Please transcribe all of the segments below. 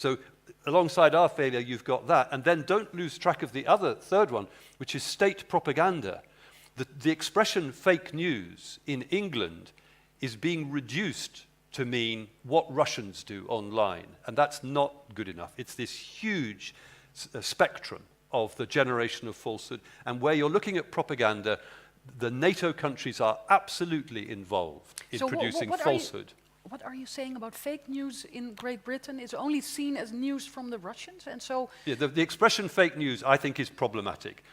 So alongside our failure, you've got that. And then don't lose track of the third one, which is state propaganda. The expression fake news in England is being reduced to mean what Russians do online. And that's not good enough. It's this huge spectrum of the generation of falsehood. And where you're looking at propaganda, the NATO countries are absolutely involved in producing falsehood. What are you saying about fake news in Great Britain? It's only seen as news from the Russians, and so... Yeah, the expression fake news, I think, is problematic.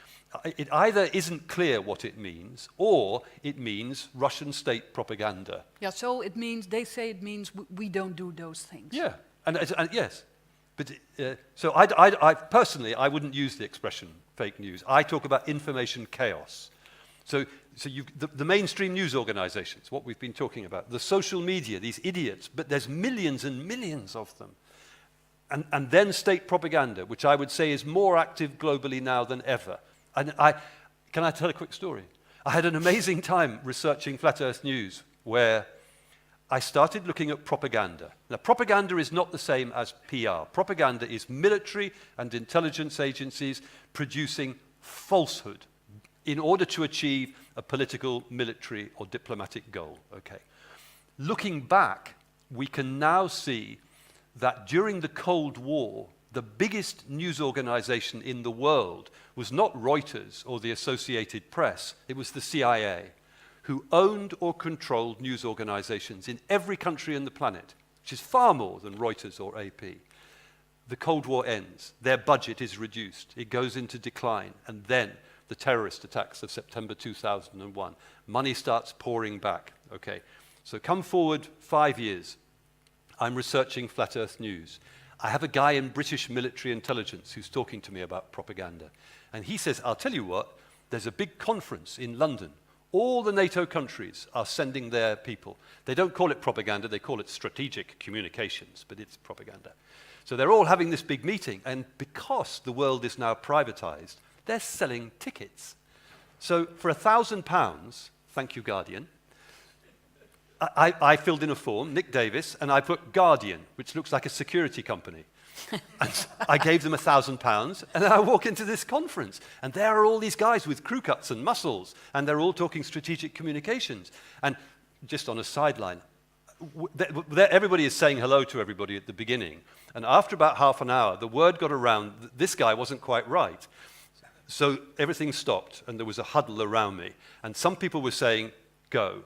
It either isn't clear what it means, or it means Russian state propaganda. Yeah, so it means, they say it means we don't do those things. Yeah, and yes. But, so I personally, I wouldn't use the expression fake news. I talk about information chaos. So the mainstream news organizations, what we've been talking about, the social media, these idiots, but there's millions and millions of them. And then state propaganda, which I would say is more active globally now than ever. And can I tell a quick story? I had an amazing time researching Flat Earth News, where I started looking at propaganda. Now, propaganda is not the same as PR. Propaganda is military and intelligence agencies producing falsehood in order to achieve a political, military, or diplomatic goal. Okay. Looking back, we can now see that during the Cold War, the biggest news organization in the world was not Reuters or the Associated Press, it was the CIA, who owned or controlled news organizations in every country on the planet, which is far more than Reuters or AP. The Cold War ends, their budget is reduced, it goes into decline, and then the terrorist attacks of September 2001. Money starts pouring back. Okay, so come forward 5 years. I'm researching Flat Earth News. I have a guy in British military intelligence who's talking to me about propaganda. And he says, I'll tell you what, there's a big conference in London. All the NATO countries are sending their people. They don't call it propaganda, they call it strategic communications, but it's propaganda. So they're all having this big meeting, and because the world is now privatized, they're selling tickets. So for £1,000, thank you, Guardian, I filled in a form, Nick Davis, and I put Guardian, which looks like a security company. And I gave them £1,000, and then I walk into this conference, and there are all these guys with crew cuts and muscles, and they're all talking strategic communications. And just on a sideline, everybody is saying hello to everybody at the beginning, and after about half an hour, the word got around that this guy wasn't quite right. So everything stopped, and there was a huddle around me, and some people were saying, go.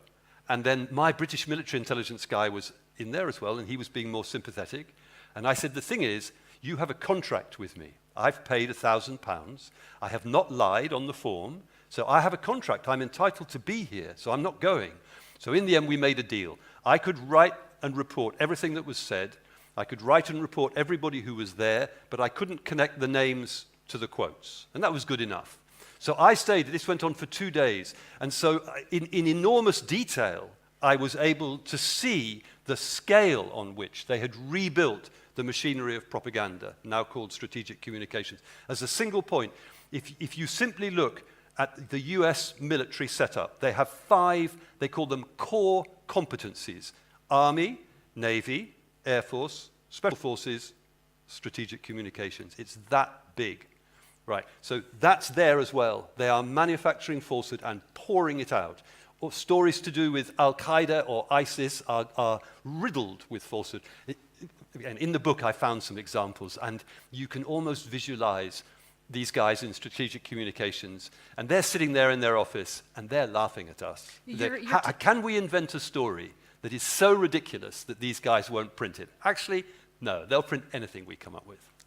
And then my British military intelligence guy was in there as well, and he was being more sympathetic. And I said, the thing is, you have a contract with me. I've paid £1,000. I have not lied on the form, so I have a contract. I'm entitled to be here, so I'm not going. So in the end, we made a deal. I could write and report everything that was said. I could write and report everybody who was there, but I couldn't connect the names to the quotes. And that was good enough. So I stayed, this went on for 2 days, and so in enormous detail, I was able to see the scale on which they had rebuilt the machinery of propaganda, now called strategic communications. As a single point, if you simply look at the US military setup, they have 5, they call them core competencies: Army, Navy, Air Force, Special Forces, strategic communications. It's that big. Right, so that's there as well. They are manufacturing falsehood and pouring it out. Or stories to do with Al-Qaeda or ISIS are riddled with falsehood. And in the book, I found some examples, and you can almost visualize these guys in strategic communications, and they're sitting there in their office, and they're laughing at us. Can we invent a story that is so ridiculous that these guys won't print it? Actually, no, they'll print anything we come up with.